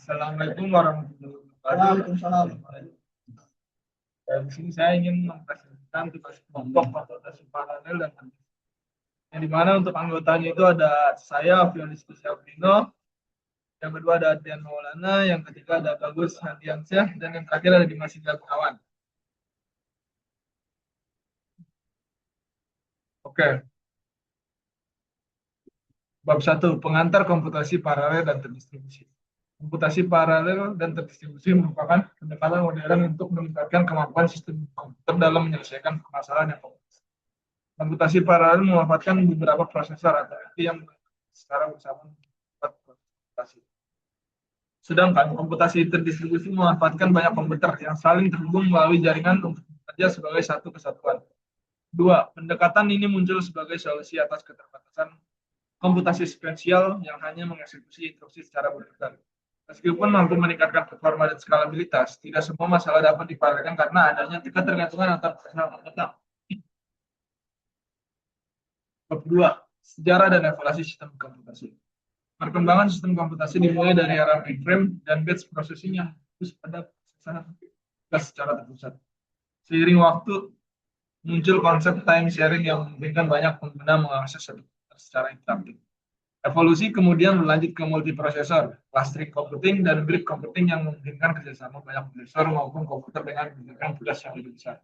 Assalamualaikum warahmatullahi wabarakatuh. Waalaikumsalam. Di sini saya ingin mempresentasikan tugas kelompok konsultasi paralel dan yang dimana untuk anggotanya itu ada saya, Fionistus Sabrino, yang kedua ada Adrian Maulana, yang ketiga ada Bagus Handiansyah, dan yang terakhir ada Dimas Indra Gunawan. Oke. Bab 1, pengantar komputasi paralel dan terdistribusi. Komputasi paralel dan terdistribusi merupakan pendekatan modern untuk meningkatkan kemampuan sistem komputer dalam menyelesaikan permasalahan yang kompleks. Komputasi paralel memanfaatkan beberapa prosesor atau IC yang secara bersama membuat komputasi. Sedangkan komputasi terdistribusi memanfaatkan banyak komputer yang saling terhubung melalui jaringan untuk bekerja sebagai satu kesatuan. 2. Pendekatan ini muncul sebagai solusi atas keterbatasan komputasi sequential yang hanya mengeksekusi instruksi secara berurutan. Meskipun mampu meningkatkan performa dan skalabilitas, tidak semua masalah dapat diparalelkan karena adanya ketergantungan antar anggota. Bab 2. Sejarah dan evaluasi sistem komputasi. Perkembangan sistem komputasi dimulai dari era mainframe dan batch processing yang fokus pada prosesan tugas secara terpusat. Seiring waktu, muncul konsep time sharing yang memungkinkan banyak pengguna mengakses satu komputer secara interaktif. Evolusi kemudian berlanjut ke multiprosesor, clustering computing, dan grid computing yang memungkinkan kerjasama banyak prosesor maupun komputer dengan mengerjakan tugas yang lebih besar.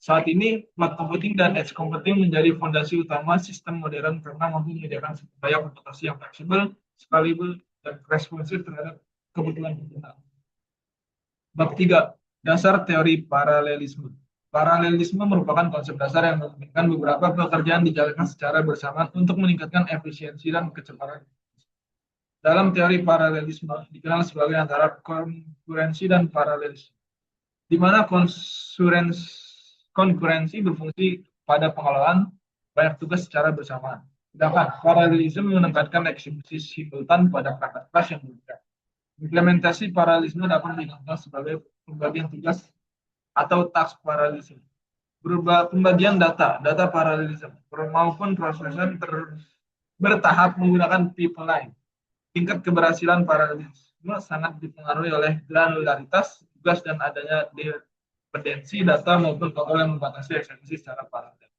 Saat ini, cloud computing dan edge computing menjadi fondasi utama sistem modern karena mampu menyediakan daya komputasi yang fleksibel, scalable, dan responsif terhadap kebutuhan penggunaan. Bab 3. Dasar teori paralelisme. Paralelisme merupakan konsep dasar yang memungkinkan beberapa pekerjaan dijalankan secara bersamaan untuk meningkatkan efisiensi dan kecepatan. Dalam teori paralelisme dikenal sebagai antara konkurensi dan paralelisme, di mana konkurensi berfungsi pada pengelolaan banyak tugas secara bersamaan. Sedangkan paralelisme menekankan eksekusi simultan pada perangkat kelas yang berbeda. Implementasi paralelisme dapat dikenal sebagai pembagian tugas atau task paralelisme. Berupa pembagian data paralelisme, maupun prosesan bertahap menggunakan pipeline. Tingkat keberhasilan paralelisme sangat dipengaruhi oleh granularitas tugas dan adanya dependensi data maupun kontrol yang membatasi eksekusi secara paralel.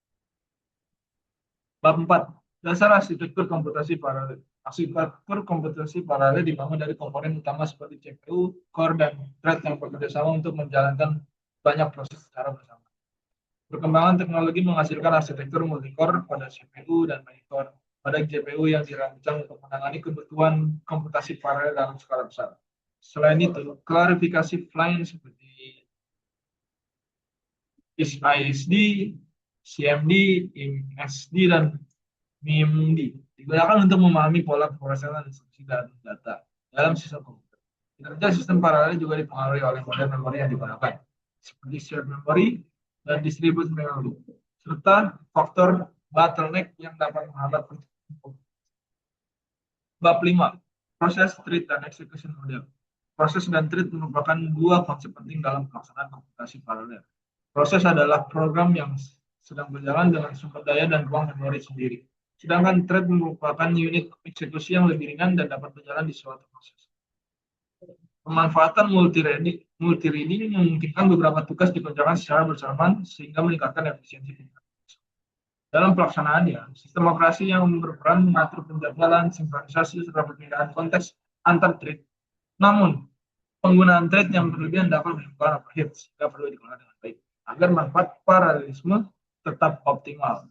Bab 4. Dasar arsitektur komputasi paralel. Arsitektur komputasi paralel dibangun dari komponen utama seperti CPU, core, dan thread yang bekerja sama untuk menjalankan banyak proses secara bersama. Perkembangan teknologi menghasilkan arsitektur multicore pada CPU dan monitor pada GPU yang dirancang untuk menangani kebutuhan komputasi paralel dalam skala besar. Selain itu, klarifikasi lain seperti ISD, CMD, IMSD, dan MIMD digunakan untuk memahami pola pemrosesan instruksi dan data dalam sistem komputer. Kinerja sistem paralel juga dipengaruhi oleh model memori yang digunakan, seperti shared memory dan distributed memory, serta faktor bottleneck yang dapat menghambat pertumbuhan. Bab 5. Proses, treat, dan execution model. Proses dan treat merupakan dua konsep penting dalam pelaksanaan komputasi paralel. Proses adalah program yang sedang berjalan dengan sumber daya dan ruang memori sendiri. Sedangkan thread merupakan unit eksekusi yang lebih ringan dan dapat berjalan di suatu proses. Pemanfaatan multi-reading memungkinkan beberapa tugas dikerjakan secara bersamaan sehingga meningkatkan efisiensi penggunaan. Dalam pelaksanaannya, sistem operasi yang berperan mengatur penjadwalan, sinkronisasi, serta perpindahan konteks antar thread. Namun, penggunaan thread yang berlebihan dapat menimbulkan overhead sehingga perlu dikelola dengan baik agar manfaat paralelisme tetap optimal.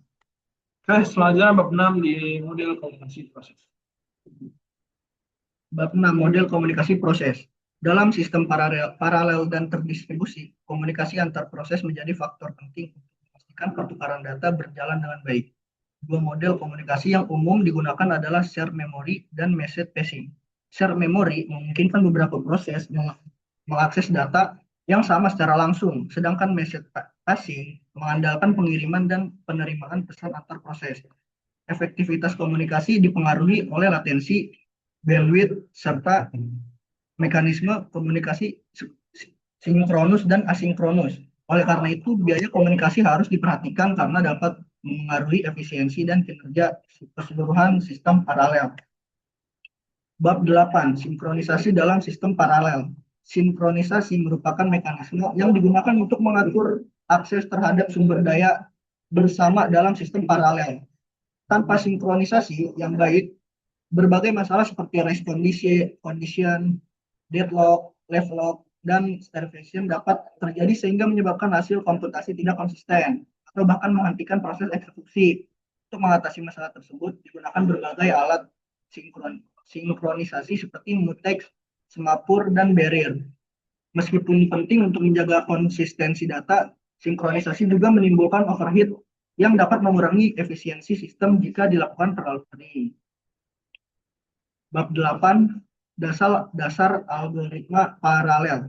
Oke, selanjutnya bab 6 di model komunikasi proses. Bab 6. Model komunikasi proses. Dalam sistem paralel dan terdistribusi, komunikasi antar proses menjadi faktor penting untuk memastikan pertukaran data berjalan dengan baik. Dua model komunikasi yang umum digunakan adalah share memory dan message passing. Share memory memungkinkan beberapa proses mengakses data yang sama secara langsung, sedangkan message passing mengandalkan pengiriman dan penerimaan pesan antar proses. Efektivitas komunikasi dipengaruhi oleh latensi, bandwidth, serta mekanisme komunikasi sinkronus dan asinkronus. Oleh karena itu, biaya komunikasi harus diperhatikan karena dapat mengaruhi efisiensi dan kinerja keseluruhan sistem paralel. Bab 8, sinkronisasi dalam sistem paralel. Sinkronisasi merupakan mekanisme yang digunakan untuk mengatur akses terhadap sumber daya bersama dalam sistem paralel. Tanpa sinkronisasi yang baik, berbagai masalah seperti race condition, deadlock, levelock, dan starvation dapat terjadi sehingga menyebabkan hasil komputasi tidak konsisten atau bahkan menghentikan proses eksekusi. Untuk mengatasi masalah tersebut digunakan berbagai alat sinkronisasi seperti mutex, semapur, dan barrier. Meskipun penting untuk menjaga konsistensi data, sinkronisasi juga menimbulkan overheat yang dapat mengurangi efisiensi sistem jika dilakukan terlalu sering. Bab 8, dasar dasar algoritma paralel.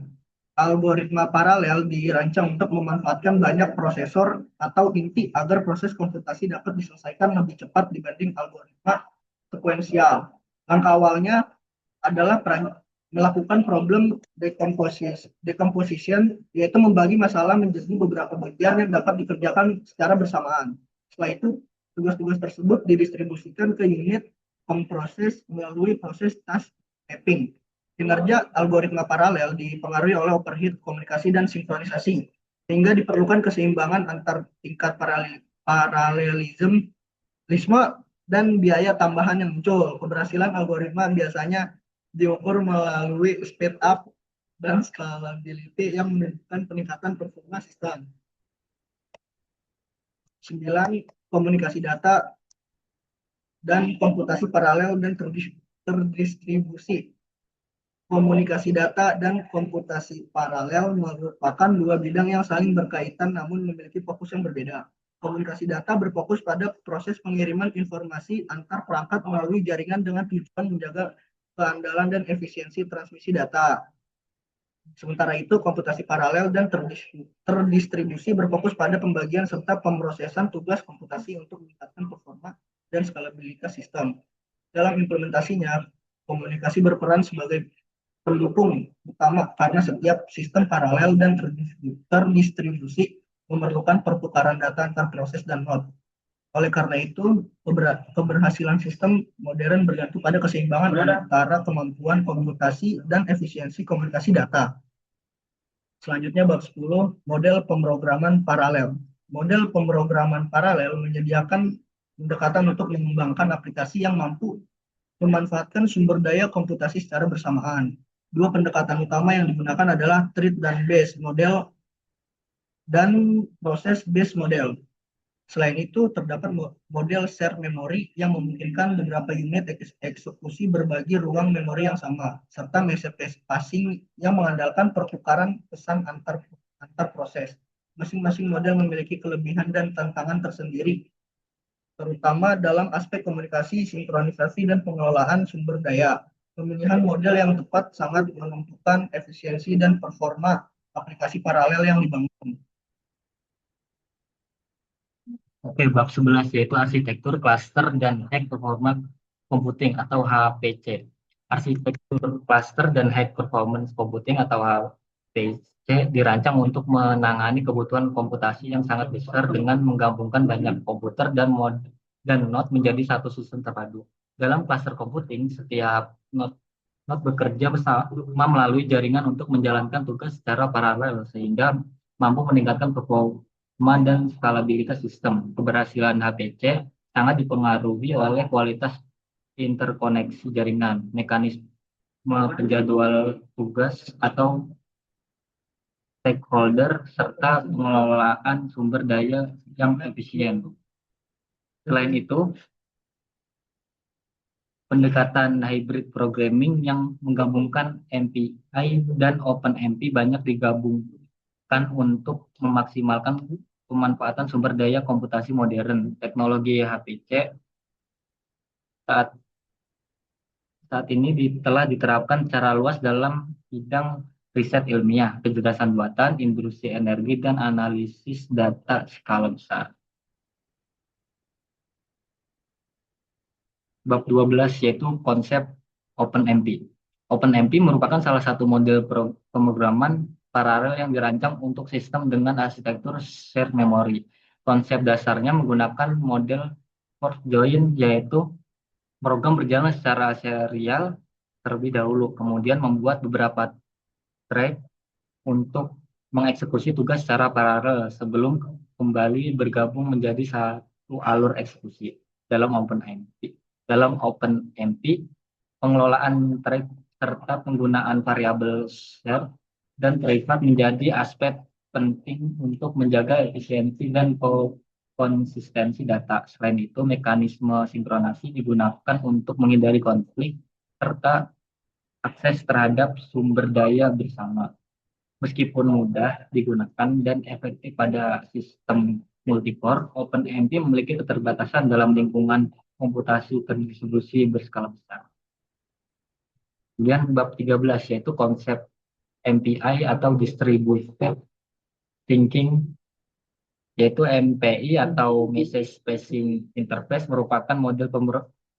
Algoritma paralel dirancang untuk memanfaatkan banyak prosesor atau inti agar proses komputasi dapat diselesaikan lebih cepat dibanding algoritma sekuensial. Langkah awalnya adalah melakukan problem decomposition, yaitu membagi masalah menjadi beberapa bagian yang dapat dikerjakan secara bersamaan. Setelah itu, tugas-tugas tersebut didistribusikan ke unit pemproses melalui proses task mapping. Kinerja algoritma paralel dipengaruhi oleh overhead, komunikasi, dan sinkronisasi, sehingga diperlukan keseimbangan antar tingkat paralelisme dan biaya tambahan yang muncul. Keberhasilan algoritma biasanya diukur melalui speed up dan scalability yang menunjukkan peningkatan performa sistem. 9. Komunikasi data dan komputasi paralel dan terdistribusi. Komunikasi data dan komputasi paralel merupakan dua bidang yang saling berkaitan namun memiliki fokus yang berbeda. Komunikasi data berfokus pada proses pengiriman informasi antar perangkat melalui jaringan dengan tujuan menjaga keandalan dan efisiensi transmisi data. Sementara itu, komputasi paralel dan terdistribusi berfokus pada pembagian serta pemrosesan tugas komputasi untuk meningkatkan performa dan skalabilitas sistem. Dalam implementasinya, komunikasi berperan sebagai pendukung utama karena setiap sistem paralel dan terdistribusi memerlukan pertukaran data antar proses dan node. Oleh karena itu, keberhasilan sistem modern bergantung pada keseimbangan antara kemampuan komputasi dan efisiensi komunikasi data. Selanjutnya bab 10, model pemrograman paralel. Model pemrograman paralel menyediakan pendekatan untuk mengembangkan aplikasi yang mampu memanfaatkan sumber daya komputasi secara bersamaan. Dua pendekatan utama yang digunakan adalah thread dan base model dan proses base model. Selain itu, terdapat model shared memory yang memungkinkan beberapa unit eksekusi berbagi ruang memori yang sama, serta message passing yang mengandalkan pertukaran pesan antar proses. Masing-masing model memiliki kelebihan dan tantangan tersendiri, terutama dalam aspek komunikasi, sinkronisasi, dan pengelolaan sumber daya. Pemilihan model yang tepat sangat menentukan efisiensi dan performa aplikasi paralel yang dibangun. Oke, bab 11 yaitu arsitektur, cluster, dan high performance computing atau HPC. Arsitektur cluster dan high performance computing atau HPC dirancang untuk menangani kebutuhan komputasi yang sangat besar dengan menggabungkan banyak komputer dan node menjadi satu sistem terpadu. Dalam cluster computing, setiap node bekerja bersama melalui jaringan untuk menjalankan tugas secara paralel sehingga mampu meningkatkan performa dan skalabilitas sistem. Keberhasilan HPC sangat dipengaruhi oleh kualitas interkoneksi jaringan, mekanisme penjadwal tugas atau stakeholder, serta pengelolaan sumber daya yang efisien. Selain itu, pendekatan hybrid programming yang menggabungkan MPI dan OpenMP banyak digabungkan untuk memaksimalkan pemanfaatan sumber daya komputasi modern. Teknologi HPC saat ini telah diterapkan secara luas dalam bidang riset ilmiah, kecerdasan buatan, industri energi, dan analisis data skala besar. Bab 12 yaitu konsep OpenMP. OpenMP merupakan salah satu model pemrograman paralel yang dirancang untuk sistem dengan arsitektur shared memory. Konsep dasarnya menggunakan model fork join, yaitu program berjalan secara serial terlebih dahulu, kemudian membuat beberapa thread untuk mengeksekusi tugas secara paralel sebelum kembali bergabung menjadi satu alur eksekusi dalam OpenMP. Dalam OpenMP, pengelolaan thread serta penggunaan variabel share dan private menjadi aspek penting untuk menjaga efisiensi dan konsistensi data. Selain itu, mekanisme sinkronasi digunakan untuk menghindari konflik serta akses terhadap sumber daya bersama. Meskipun mudah digunakan dan efektif pada sistem multicore, OpenMP memiliki keterbatasan dalam lingkungan komputasi terdistribusi berskala besar. Kemudian bab 13 yaitu konsep MPI atau Distributed Thinking, yaitu MPI atau Message Passing Interface merupakan model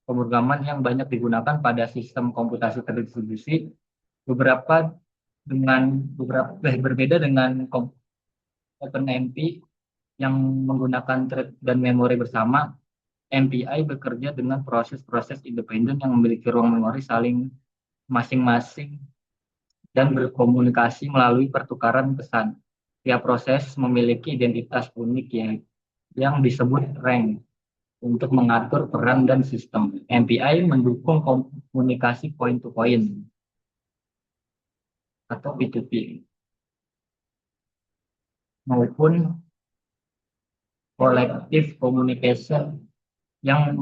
pemrograman yang banyak digunakan pada sistem komputasi terdistribusi. Berbeda dengan OpenMP yang menggunakan thread dan memori bersama. MPI bekerja dengan proses-proses independen yang memiliki ruang memori saling masing-masing dan berkomunikasi melalui pertukaran pesan. Tiap proses memiliki identitas unik yang disebut rank untuk mengatur peran dan sistem. MPI mendukung komunikasi point-to-point atau P2P maupun collective communication yang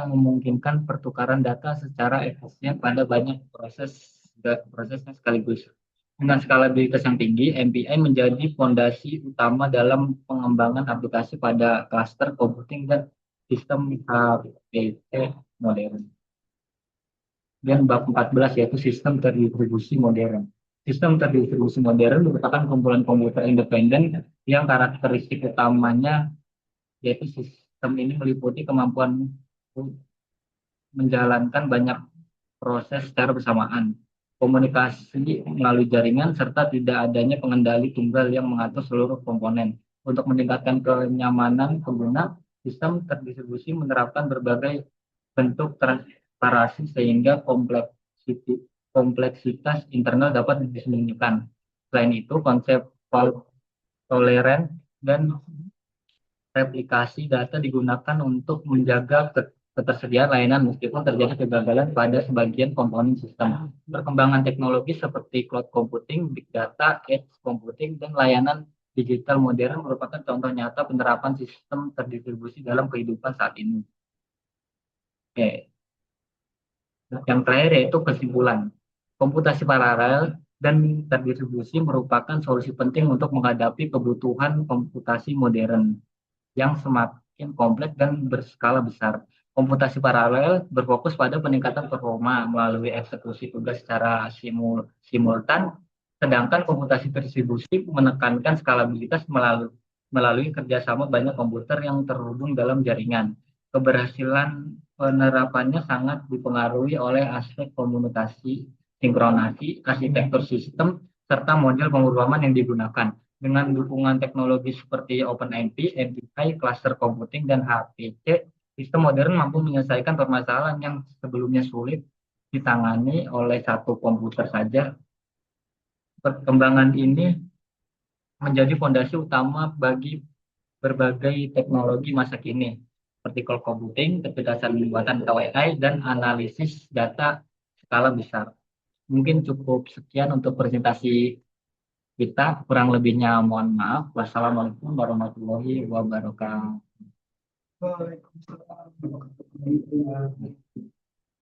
memungkinkan pertukaran data secara efisien pada banyak prosesnya sekaligus. Dengan skalabilitas yang tinggi, MPI menjadi fondasi utama dalam pengembangan aplikasi pada cluster computing dan sistem HPC modern. Dan bab 14 yaitu sistem terdistribusi modern. Sistem terdistribusi modern merupakan kumpulan komputer independen yang karakteristik utamanya yaitu sistem ini meliputi kemampuan menjalankan banyak proses secara bersamaan, komunikasi melalui jaringan, serta tidak adanya pengendali tunggal yang mengatur seluruh komponen. Untuk meningkatkan kenyamanan pengguna, sistem terdistribusi menerapkan berbagai bentuk transparansi sehingga kompleksitas internal dapat disembunyikan. Selain itu, konsep fault tolerant dan replikasi data digunakan untuk menjaga ketersediaan layanan meskipun terjadi kegagalan pada sebagian komponen sistem. Perkembangan teknologi seperti cloud computing, big data, edge computing, dan layanan digital modern merupakan contoh nyata penerapan sistem terdistribusi dalam kehidupan saat ini. Oke. Yang terakhir yaitu kesimpulan. Komputasi paralel dan terdistribusi merupakan solusi penting untuk menghadapi kebutuhan komputasi modern yang semakin kompleks dan berskala besar. Komputasi paralel berfokus pada peningkatan performa melalui eksekusi tugas secara simultan, sedangkan komputasi terdistribusi menekankan skalabilitas melalui kerjasama banyak komputer yang terhubung dalam jaringan. Keberhasilan penerapannya sangat dipengaruhi oleh aspek komunikasi, sinkronasi, arsitektur sistem, serta model pemrograman yang digunakan. Dengan dukungan teknologi seperti OpenMP, MPI, cluster computing, dan HPC, sistem modern mampu menyelesaikan permasalahan yang sebelumnya sulit ditangani oleh satu komputer saja. Perkembangan ini menjadi fondasi utama bagi berbagai teknologi masa kini, seperti cloud computing, kecerdasan buatan atau AI, dan analisis data skala besar. Mungkin cukup sekian untuk presentasi kita, kurang lebihnya mohon maaf. Wassalamualaikum warahmatullahi wabarakatuh. Waalaikumsalam.